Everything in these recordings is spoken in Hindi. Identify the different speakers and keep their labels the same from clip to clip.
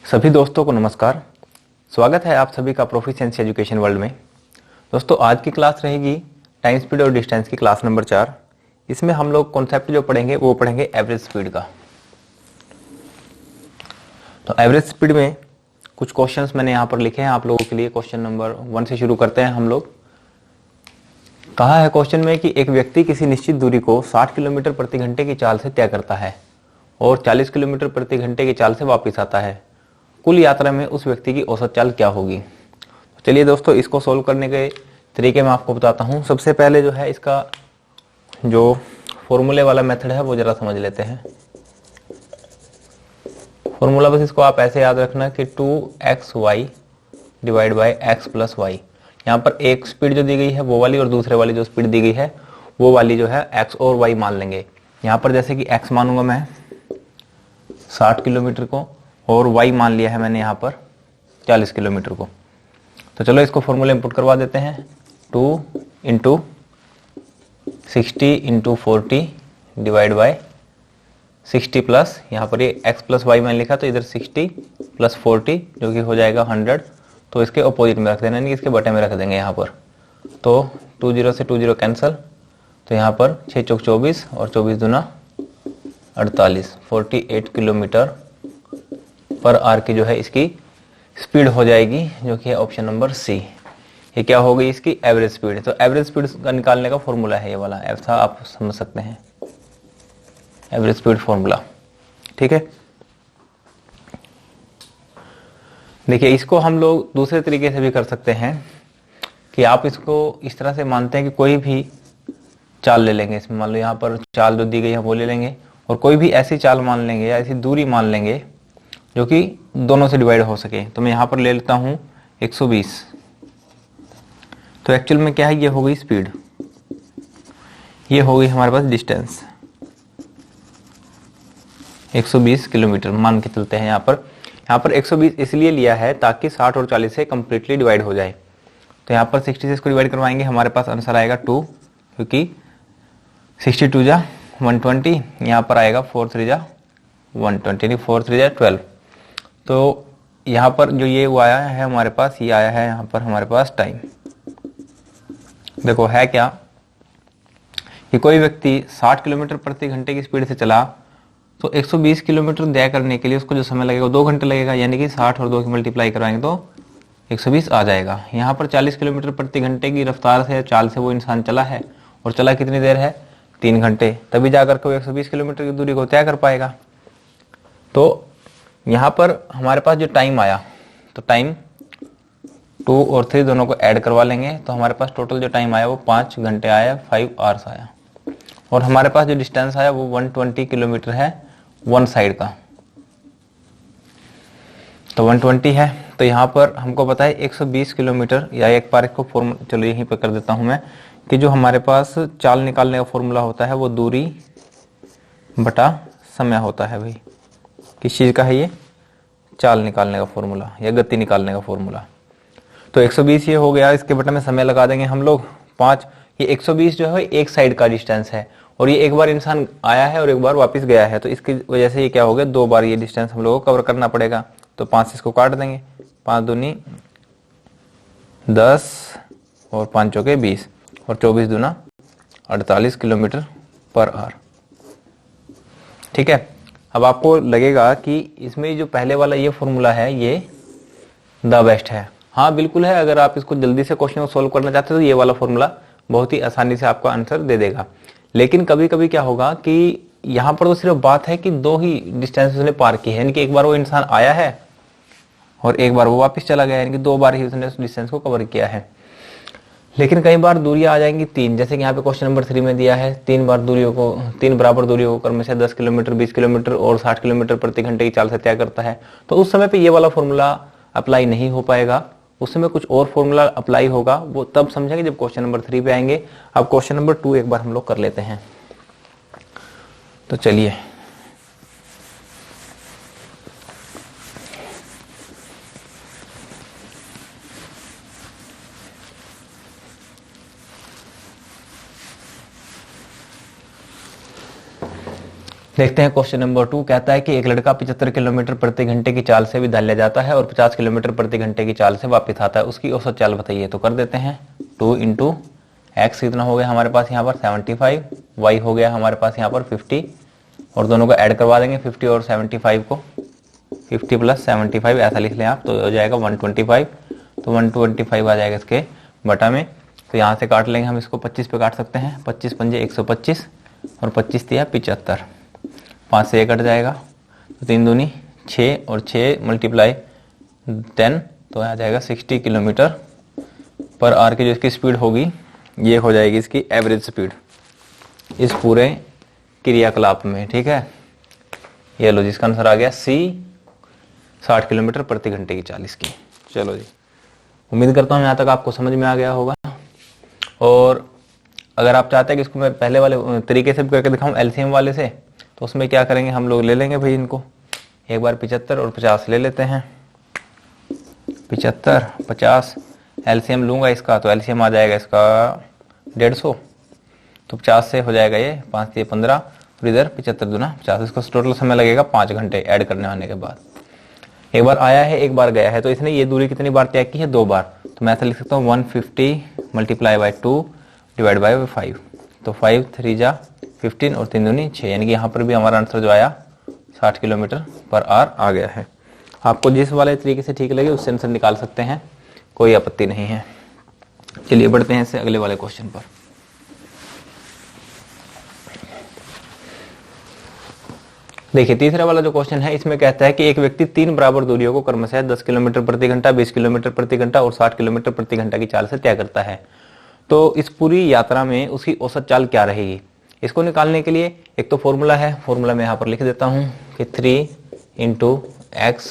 Speaker 1: सभी दोस्तों को नमस्कार। स्वागत है आप सभी का प्रोफिशिएंसी एजुकेशन वर्ल्ड में। दोस्तों आज की क्लास रहेगी टाइम स्पीड और डिस्टेंस की क्लास नंबर 4। इसमें हम लोग कॉन्सेप्ट जो पढ़ेंगे वो पढ़ेंगे एवरेज स्पीड का। तो एवरेज स्पीड में कुछ क्वेश्चंस मैंने यहाँ पर लिखे हैं आप लोगों के लिए। क्वेश्चन नंबर 1 से शुरू करते हैं हम लोग। कहा है क्वेश्चन में कि एक व्यक्ति किसी निश्चित दूरी को 60 किलोमीटर प्रति घंटे की चाल से तय करता है और 40 किलोमीटर प्रति घंटे की चाल से वापस आता है। कुल यात्रा में उस व्यक्ति की औसत चाल क्या होगी। तो चलिए दोस्तों इसको सोल्व करने के तरीके मैं आपको बताता हूँ। सबसे पहले जो है इसका जो फॉर्मूले वाला मेथड है वो जरा समझ लेते हैं। फॉर्मूला बस इसको आप ऐसे याद रखना कि 2xy divide by x plus y. यहाँ पर एक स्पीड जो दी गई है वो वाली और दूसरे वाली जो स्पीड दी गई है वो वाली जो है x और y मान लेंगे। यहाँ पर जैसे कि x मानूंगा मैं 60 किलोमीटर को और y मान लिया है मैंने यहाँ पर 40 किलोमीटर को। तो चलो इसको फॉर्मूला इंपुट करवा देते हैं। 2 into 60 into 40 divide by 60 plus यहाँ पर ये x प्लस वाई मैंने लिखा तो इधर 60 प्लस 40 जो कि हो जाएगा 100। तो इसके अपोजिट में रख देना, यानी इसके बटे में रख देंगे यहाँ पर। तो 20 से 20 कैंसल, तो यहाँ पर 6 चौक 24 और 24 दूना 48, 48 किलोमीटर पर आवर की जो है इसकी स्पीड हो जाएगी, जो कि है ऑप्शन नंबर सी। ये क्या होगी इसकी एवरेज स्पीड। तो एवरेज स्पीड का निकालने का फॉर्मूला है ये वाला, ऐसा आप समझ सकते हैं एवरेज स्पीड फॉर्मूला। ठीक है, देखिए इसको हम लोग दूसरे तरीके से भी कर सकते हैं कि आप इसको इस तरह से मानते हैं कि कोई भी चाल ले लेंगे। इसमें मान लो यहाँ पर चाल जो दी गई है वो ले लेंगे और कोई भी ऐसी चाल मान लेंगे या ऐसी दूरी मान लेंगे जो कि दोनों से डिवाइड हो सके। तो मैं यहाँ पर ले लेता हूँ 120। तो एक्चुअल में क्या है, ये हो गई स्पीड, ये हो गई हमारे पास डिस्टेंस 120 किलोमीटर मान के चलते हैं। यहाँ पर 120 इसलिए लिया है ताकि 60 और 40 से कंप्लीटली डिवाइड हो जाए। तो यहाँ पर 60 से इसको डिवाइड करवाएंगे, हमारे पास आंसर आएगा 2, क्योंकि 62 जा 120, यहाँ पर आएगा 4 3 जा 120, 4 3 जा 12। तो यहाँ पर जो ये वो आया है हमारे पास, ये आया है यहाँ पर हमारे पास टाइम। देखो है क्या कि कोई व्यक्ति 60 किलोमीटर प्रति घंटे की स्पीड से चला तो 120 किलोमीटर तय करने के लिए उसको जो समय लगेगा 2 घंटे लगेगा, यानी कि 60 और 2 की मल्टीप्लाई करवाएंगे तो 120 आ जाएगा। यहाँ पर 40 किलोमीटर प्रति घंटे की रफ्तार से चाल से वो इंसान चला है और चला कितनी देर है 3 घंटे, तभी जाकर के वो 120 किलोमीटर की दूरी को तय कर पाएगा। तो यहाँ पर हमारे पास जो टाइम आया, तो टाइम 2 और 3 दोनों को ऐड करवा लेंगे तो हमारे पास टोटल जो टाइम आया वो 5 घंटे आया, 5 आवर्स आया। और हमारे पास जो डिस्टेंस आया वो 120 किलोमीटर है वन साइड का, तो 120 है। तो यहाँ पर हमको पता है 120 किलोमीटर, या एक बार इसको फॉर्म चलो यहीं पर कर देता हूँ मैं, कि जो हमारे पास चाल निकालने का फॉर्मूला होता है वो दूरी बटा समय होता है। भाई किस चीज़ का है ये, चाल निकालने का फॉर्मूला या गति निकालने का फॉर्मूला। तो 120 ये हो गया, इसके बटे में समय लगा देंगे हम लोग 5। ये 120 जो है एक साइड का डिस्टेंस है और ये एक बार इंसान आया है और एक बार वापस गया है, तो इसकी वजह से ये क्या हो गया, 2 बार ये डिस्टेंस हम लोगों को कवर करना पड़ेगा। तो 5 से इसको काट देंगे, 5 दूनी 10 और 5 चौके 20 और 24 दूना 48 किलोमीटर पर आवर। ठीक है, अब आपको लगेगा कि इसमें जो पहले वाला ये फॉर्मूला है ये द बेस्ट है। हाँ बिल्कुल है, अगर आप इसको जल्दी से क्वेश्चन को सोल्व करना चाहते हो तो ये वाला फॉर्मूला बहुत ही आसानी से आपका आंसर दे देगा। लेकिन कभी कभी क्या होगा कि यहाँ पर तो सिर्फ बात है कि 2 ही डिस्टेंस उसने पार की है, यानी कि एक बार वो इंसान आया है और एक बार वो वापस चला गया, यानी कि 2 बार ही उसने उस डिस्टेंस को कवर किया है। लेकिन कई बार दूरियां आ जाएंगी 3, जैसे कि यहाँ पे क्वेश्चन नंबर 3 में दिया है 3 बराबर दूरियों को क्रम से 10 किलोमीटर 20 किलोमीटर और 60 किलोमीटर प्रति घंटे की चाल से तय करता है। तो उस समय पे ये वाला फॉर्मूला अप्लाई नहीं हो पाएगा, उस समय कुछ और फॉर्मूला अप्लाई होगा, वो तब समझेंगे जब क्वेश्चन नंबर 3 पे आएंगे। अब क्वेश्चन नंबर 2 एक बार हम लोग कर लेते हैं। तो चलिए देखते हैं क्वेश्चन नंबर 2। कहता है कि एक लड़का 75 किलोमीटर प्रति घंटे की चाल से विद्यालय जाता है और 50 किलोमीटर प्रति घंटे की चाल से वापस आता है, उसकी औसत चाल बताइए। तो कर देते हैं 2 इंटू एक्स कितना हो गया हमारे पास यहाँ पर 75, वाई हो गया हमारे पास यहाँ पर 50, और दोनों को ऐड करवा देंगे 50 और 75 को, 50 प्लस 75 ऐसा लिख लें आप, तो हो जाएगा 125। तो 125 आ जाएगा इसके बटा में। तो यहाँ से काट लेंगे हम इसको, 25 पे काट सकते हैं, 25 पंजे 125 और 25 दिया 75, 5 से 1 कट जाएगा, तो 3 दूनी 6 और 6 मल्टीप्लाई 10, तो आ जाएगा 60 किलोमीटर पर आवर की जो इसकी स्पीड होगी ये हो जाएगी इसकी एवरेज स्पीड इस पूरे क्रियाकलाप में। ठीक है, ये लो जिसका आंसर आ गया सी, 60 किलोमीटर प्रति घंटे की चाल इसकी। चलो जी, उम्मीद करता हूँ यहाँ तक आपको समझ में आ गया होगा। और अगर आप चाहते हैं कि इसको मैं पहले वाले तरीके से भी करके दिखाऊं एलसीएम वाले से, तो उसमें क्या करेंगे हम लोग, ले लेंगे भाई इनको एक बार 75 और 50 ले लेते हैं। 75 50 एलसीएम लूंगा इसका, तो एलसीएम आ जाएगा इसका 150, तो 50 से हो जाएगा ये 5 से 15 और इधर 75 दूना 50, इसका टोटल समय लगेगा 5 घंटे ऐड करने आने के बाद। एक बार आया है एक बार गया है, तो इसने ये दूरी कितनी बार तय की है, 2 बार। तो मैं ऐसा लिख सकता हूँ 150 मल्टीप्लाई बाई 2 डिवाइड बाई 5, तो 5 3 जा 15 और 3 दूनी 6, यानी कि यहाँ पर भी हमारा आंसर जो आया 60 किलोमीटर पर आवर आ गया है। आपको जिस वाले तरीके से ठीक लगे उससे आंसर निकाल सकते हैं, कोई आपत्ति नहीं है। चलिए बढ़ते हैं इससे अगले वाले क्वेश्चन पर। देखिए तीसरा वाला जो क्वेश्चन है, इसमें कहता है कि एक व्यक्ति 3 बराबर दूरियों को क्रमशः 10 किलोमीटर प्रति घंटा, 20 किलोमीटर प्रति घंटा और 60 किलोमीटर प्रति घंटा की चाल से तय करता है। तो इस पूरी यात्रा में उसकी औसत चाल क्या रहेगी, इसको निकालने के लिए एक तो फॉर्मूला है, फॉर्मूला मैं यहाँ पर लिख देता हूँ कि 3 इंटू एक्स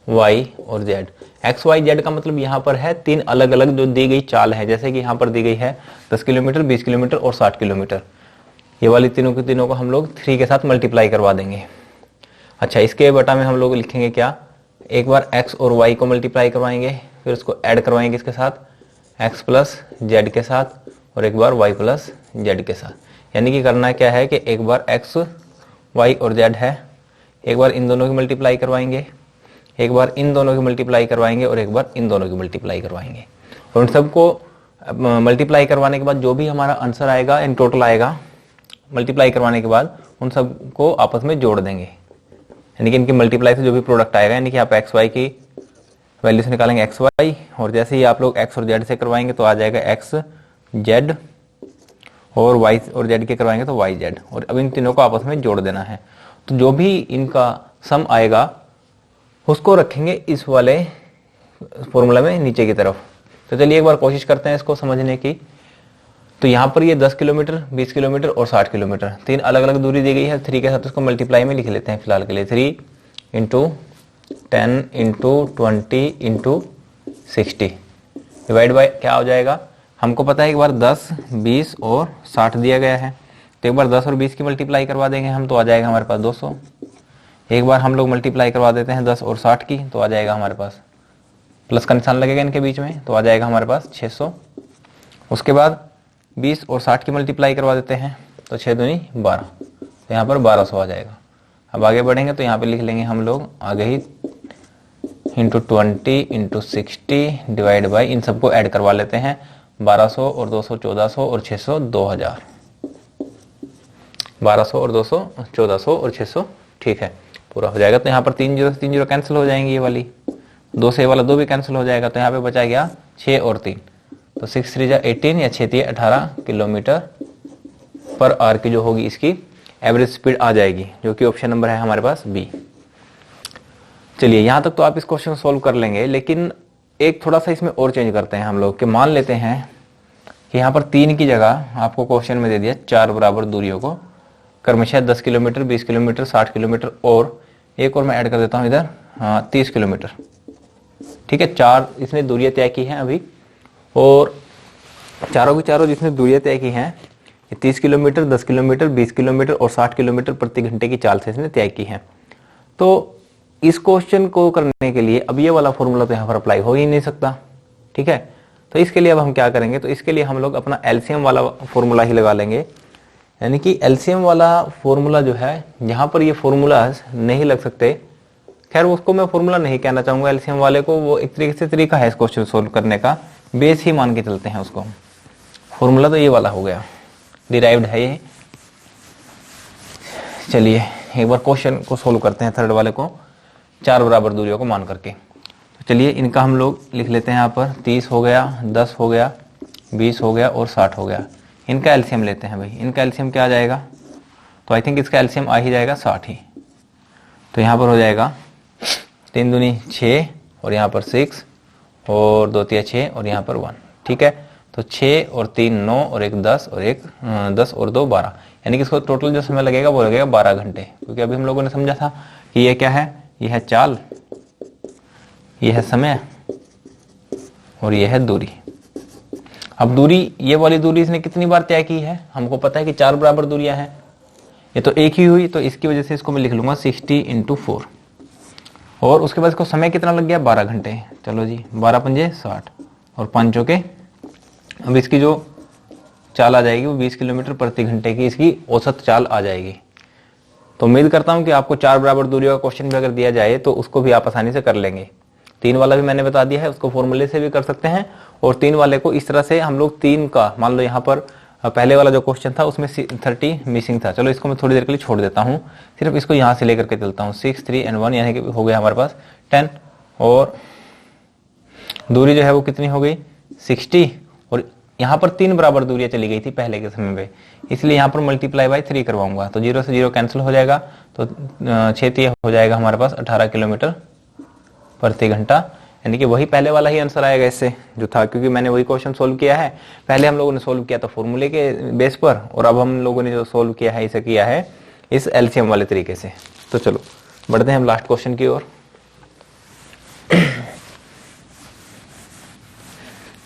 Speaker 1: वाई और जेड। एक्स वाई जेड का मतलब यहाँ पर है 3 अलग अलग जो दी गई चाल है, जैसे कि यहाँ पर दी गई है 10 किलोमीटर, 20 किलोमीटर और 60 किलोमीटर। ये वाली तीनों के तीनों को हम लोग 3 के साथ मल्टीप्लाई करवा देंगे। अच्छा, इसके बटा में हम लोग लिखेंगे क्या, एक बार x और y को मल्टीप्लाई करवाएंगे, फिर उसको ऐड करवाएंगे इसके साथ x प्लस जेड के साथ, और एक बार y प्लस जेड के साथ। यानी कि करना क्या है कि एक बार x y और z है, एक बार इन दोनों की मल्टीप्लाई करवाएंगे, एक बार इन दोनों की मल्टीप्लाई करवाएंगे और एक बार इन दोनों की मल्टीप्लाई करवाएंगे। और उन सबको मल्टीप्लाई करवाने के बाद जो भी हमारा आंसर आएगा, इन टोटल आएगा, मल्टीप्लाई करवाने के बाद उन सबको आपस में जोड़ देंगे, यानी कि इनकी मल्टीप्लाई से जो भी प्रोडक्ट आएगा, यानी कि आप एक्स वाई की वैल्यू से निकालेंगे एक्स वाई, और जैसे ही आप लोग एक्स और जेड से करवाएंगे तो आ जाएगा एक्स जेड, और वाई और जेड के करवाएंगे तो वाई जेड, और अब इन तीनों को आपस में जोड़ देना है। तो जो भी इनका सम आएगा उसको रखेंगे इस वाले फॉर्मूला में नीचे की तरफ। तो चलिए एक बार कोशिश करते हैं इसको समझने की। तो यहाँ पर ये 10 किलोमीटर, 20 किलोमीटर और 60 किलोमीटर 3 अलग अलग दूरी दी गई है, 3 के साथ उसको मल्टीप्लाई में लिख लेते हैं फिलहाल के लिए। 3 into 10 into 20 into 60 divide by क्या हो जाएगा, हमको पता है एक बार 10, 20 और 60 दिया गया है, तो एक बार 10 और 20 की मल्टीप्लाई करवा देंगे हम, तो आ जाएगा हमारे पास 200। एक बार हम लोग मल्टीप्लाई करवा देते हैं 10 और 60 की, तो आ जाएगा हमारे पास प्लस का निशान लगेगा इनके बीच में, तो आ जाएगा हमारे पास 600। उसके बाद 20 और 60 की मल्टीप्लाई करवा देते हैं, तो 6 दूनी 12, तो यहाँ पर 1200 आ जाएगा। अब आगे बढ़ेंगे तो यहाँ पे लिख लेंगे हम लोग आगे ही इंटू 20 इंटू 60 डिवाइड बाई, इन सबको ऐड करवा लेते हैं, 1200 और 200 1400 और 600 2000, 1200 और 200 1400 और 600, ठीक है पूरा हो जाएगा। तो यहाँ पर 3 जीरो 3 जीरो कैंसिल हो जाएंगी, ये वाली 2 से वाला 2 भी कैंसिल हो जाएगा, तो यहाँ पे बचा गया 6 और 3, तो 6 3 जा 18 या 6 3 18 किलोमीटर पर आवर की जो होगी इसकी एवरेज स्पीड आ जाएगी, जो कि ऑप्शन नंबर है हमारे पास बी। चलिए यहाँ तक तो आप इस क्वेश्चन सोल्व कर लेंगे, लेकिन एक थोड़ा सा इसमें और चेंज करते हैं हम लोग कि मान लेते हैं कि यहाँ पर 3 की जगह आपको क्वेश्चन में दे दिया 4 बराबर दूरियों को क्रमशः 10 किलोमीटर, 20 किलोमीटर, 60 किलोमीटर, और एक और मैं ऐड कर देता हूँ इधर 30 किलोमीटर, ठीक है। 4 इसने दूरियां तय की हैं अभी, और चारों की चारों जिसने दूरियां तय की हैं 30 किलोमीटर, 10 किलोमीटर, 20 किलोमीटर और 60 किलोमीटर प्रति घंटे की चाल से इसने तय की है। तो इस क्वेश्चन को करने के लिए अब ये वाला फॉर्मूला तो यहाँ पर अप्लाई हो ही नहीं सकता, ठीक है। तो इसके लिए अब हम क्या करेंगे, तो इसके लिए हम लोग अपना एलसीएम वाला फॉर्मूला ही लगा लेंगे। यानी कि एलसीएम वाला फॉर्मूला जो है, यहाँ पर ये फॉर्मूला नहीं लग सकते। खैर उसको मैं फॉर्मूला नहीं कहना चाहूंगा एलसीएम वाले को, वो एक तरीके से तरीका है इस क्वेश्चन सोल्व करने का, बेस ही मान के चलते हैं उसको। फॉर्मूला तो ये वाला हो गया, डिराइव्ड है ये। चलिए एक बार क्वेश्चन को सोल्व करते हैं, थर्ड वाले को, 4 बराबर दूरियों को मान करके। तो चलिए इनका हम लोग लिख लेते हैं यहाँ पर। 30 हो गया, 10 हो गया, 20 हो गया और 60 हो गया। इनका एलसीएम लेते हैं भाई। इनका एलसीएम क्या आ जाएगा? तो आई थिंक इसका एलसीएम आ ही जाएगा 60 ही। तो यहाँ पर हो जाएगा 3 दूनी 6 और यहाँ पर 6 और 2 तिया 6 और यहाँ पर 1। ठीक है, तो 6 और 3 9 और 1 10 और 1 10 और 2 12, यानी कि इसको टोटल जो समय लगेगा वो लगेगा 12 घंटे। क्योंकि अभी हम लोगों ने समझा था कि ये क्या है, ये है चाल, ये है समय और ये है दूरी। अब दूरी, ये वाली दूरी इसने कितनी बार तय की है? हमको पता है कि 4 बराबर दूरियां हैं, ये तो एक ही हुई, तो इसकी वजह से इसको मैं लिख लूंगा 60 × 4। और उसके बाद इसको समय कितना लग गया? 12 घंटे। चलो जी, 12 पंजे 60 और 5 चौके, अब इसकी जो चाल आ जाएगी वो 20 किलोमीटर प्रति घंटे की इसकी औसत चाल आ जाएगी। तो उम्मीद करता हूं कि आपको 4 बराबर दूरियों का क्वेश्चन भी अगर दिया जाए तो उसको भी आप आसानी से कर लेंगे। 3 वाला भी मैंने बता दिया है, उसको फॉर्मूले से भी कर सकते हैं। और 3 वाले को इस तरह से हम लोग 3 का, मान लो यहाँ पर पहले वाला जो क्वेश्चन था उसमें 30 मिसिंग था। चलो इसको मैं थोड़ी देर के लिए छोड़ देता हूँ, सिर्फ इसको यहाँ से लेकर के चलता हूँ। 6 3 और 1 यानी कि हो गया हमारे पास 10। और दूरी जो है वो कितनी हो गई? 60। और यहाँ पर 3 बराबर दूरियां चली गई थी पहले के समय पे, इसलिए यहाँ पर मल्टीप्लाई बाय 3 करवाऊंगा। तो 0 से 0 कैंसिल हो जाएगा, तो 6 3 हो जाएगा हमारे पास 18 किलोमीटर प्रति घंटा। यानी कि वही पहले वाला ही आंसर आएगा इससे जो था, क्योंकि मैंने वही क्वेश्चन सोल्व किया है। पहले हम लोगों ने सोल्व किया था फॉर्मूले के बेस पर, और अब हम लोगों ने जो सोल्व किया है इसे किया है इस एलसीएम वाले तरीके से। तो चलो बढ़ते हैं हम लास्ट क्वेश्चन की ओर।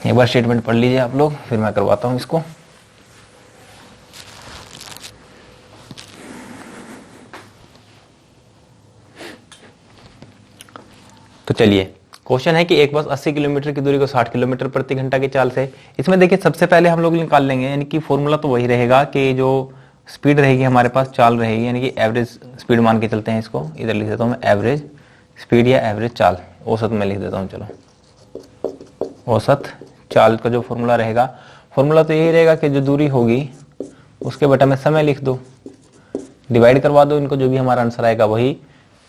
Speaker 1: एक बार स्टेटमेंट पढ़ लीजिए आप लोग, फिर मैं करवाता हूं इसको। तो चलिए, क्वेश्चन है कि एक बस 80 किलोमीटर की दूरी को 60 किलोमीटर प्रति घंटा की चाल से। इसमें देखिए सबसे पहले हम लोग निकाल लेंगे, यानी कि फॉर्मूला तो वही रहेगा कि जो स्पीड रहेगी हमारे पास, चाल रहेगी, यानी कि एवरेज स्पीड मान के चलते हैं इसको। इधर लिख देता हूं मैं एवरेज स्पीड या एवरेज चाल, औसत में लिख देता हूं। चलो, औसत चाल का जो फॉर्मूला रहेगा, फॉर्मूला तो यही रहेगा कि जो दूरी होगी उसके बटा में समय लिख दो, डिवाइड करवा दो इनको, जो भी हमारा आंसर आएगा वही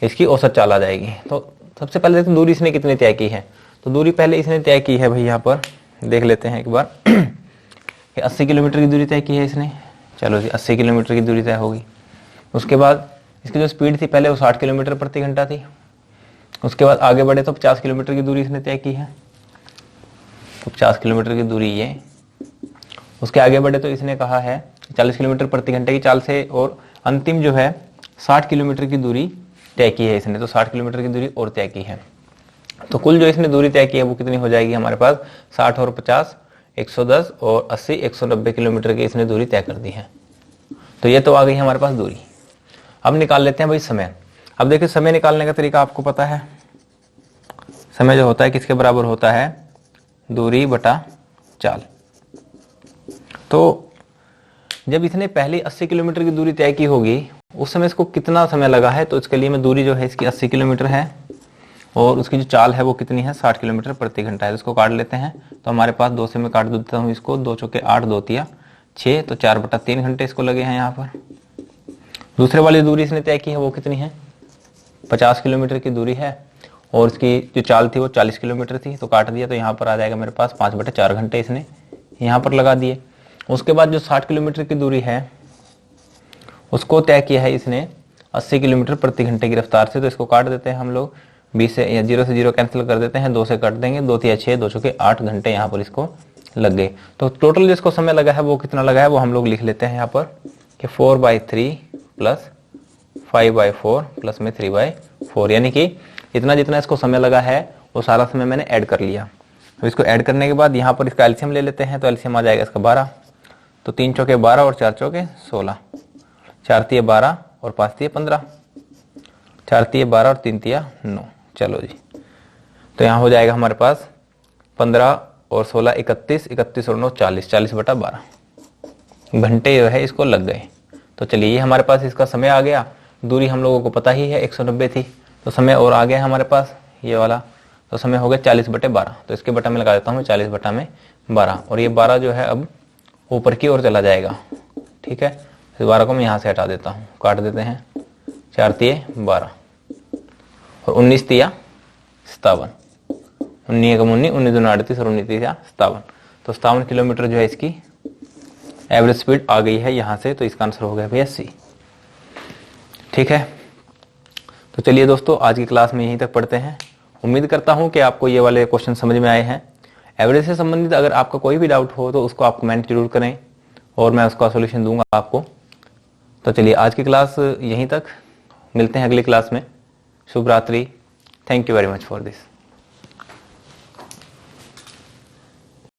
Speaker 1: इसकी औसत चाल आ जाएगी। तो सबसे पहले देखो दूरी इसने कितनी तय की है। तो दूरी पहले इसने तय की है भाई, यहाँ पर देख लेते हैं एक बार कि 80 किलोमीटर की दूरी तय की है इसने। चलो जी, 80 किलोमीटर की दूरी तय होगी। उसके बाद इसकी जो स्पीड थी पहले वो 60 किलोमीटर प्रति घंटा थी। उसके बाद आगे बढ़े तो 50 किलोमीटर की दूरी इसने तय की है, तो 50 किलोमीटर की दूरी ये। उसके आगे बढ़े तो इसने कहा है 40 किलोमीटर प्रति घंटे की चाल से, और अंतिम जो है 60 किलोमीटर की दूरी तय की है इसने। तो 60 किलोमीटर की दूरी और तय की है। तो कुल जो इसने दूरी तय की है वो कितनी हो जाएगी हमारे पास? 60 और 50 110 और 80 190 किलोमीटर की इसने दूरी तय कर दी है। तो ये तो आ गई हमारे पास दूरी। अब निकाल लेते हैं भाई समय। अब देखिए समय निकालने का तरीका आपको पता है। समय जो होता है किसके बराबर होता है? दूरी बटा चाल। तो जब इसने पहले 80 किलोमीटर की दूरी तय की होगी उस समय इसको कितना समय लगा है? तो इसके लिए मैं दूरी जो है इसकी 80 किलोमीटर है और उसकी जो चाल है वो कितनी है? 60 किलोमीटर प्रति घंटा है। तो इसको काट लेते हैं। तो हमारे पास 2 से मैं काट देता हूँ इसको, 2 चौके 8 2 तिया 6, तो 4 बटा 3 घंटे इसको लगे हैं यहाँ पर। दूसरे वाली दूरी इसने तय की है वो कितनी है? 50 किलोमीटर की दूरी है और इसकी जो चाल थी वो 40 किलोमीटर थी। तो काट दिया, तो यहाँ पर आ जाएगा मेरे पास 5 बटे 4 घंटे इसने यहाँ पर लगा दिए। उसके बाद जो 60 किलोमीटर की दूरी है उसको तय किया है इसने 80 किलोमीटर प्रति घंटे की रफ्तार से। तो इसको काट देते हैं हम लोग, 20 से या 0 से 0 कैंसिल कर देते हैं, 2 से काट देंगे, 2 तिया 6 2 चौके 8 घंटे यहाँ पर इसको लग गए। तो टोटल जिसको समय लगा है वो कितना लगा है वो हम लोग लिख लेते हैं यहाँ पर कि 4/3 प्लस 5/4 प्लस में 3/4, यानी कि इतना जितना इसको समय लगा है वो सारा समय मैंने ऐड कर लिया। तो इसको ऐड करने के बाद यहाँ पर इसका एलसीएम ले लेते हैं। तो एलसीएम आ जाएगा इसका 12। तो 3 चौके 12 और 4 चौके 16, 4 तिया 12 और 5 तिया 15, 4 तिया 12 और 3 तिया 9। चलो जी, तो यहाँ हो जाएगा हमारे पास 15 और 16 31, 31 और 9 40, 40 बटा 12 घंटे जो है इसको लग गए। तो चलिए ये हमारे पास इसका समय आ गया। दूरी हम लोगों को पता ही है 190 थी, तो समय और आ गया हमारे पास ये वाला, तो समय हो गया 40/12। तो इसके बटा में लगा देता हूँ मैं 40/12, और ये 12 जो है अब ऊपर की ओर चला जाएगा। ठीक है, इस 12 को मैं यहाँ से हटा देता हूँ, काट देते हैं। 4 तिये 12 और 19 तिया 57, 19 एकम 19, 19 दूना 38 और 19 तिया 57। तो 57 किलोमीटर जो है इसकी एवरेज स्पीड आ गई है यहाँ से। तो इसका आंसर हो गया भैया सी। ठीक है, तो चलिए दोस्तों आज की क्लास में यहीं तक पढ़ते हैं। उम्मीद करता हूँ कि आपको ये वाले क्वेश्चन समझ में आए हैं। एवरेज से संबंधित अगर आपका कोई भी डाउट हो तो उसको आप कमेंट जरूर करें और मैं उसका सॉल्यूशन दूंगा आपको। तो चलिए आज की क्लास यहीं तक, मिलते हैं अगली क्लास में। शुभ रात्रि। Thank you very much for this.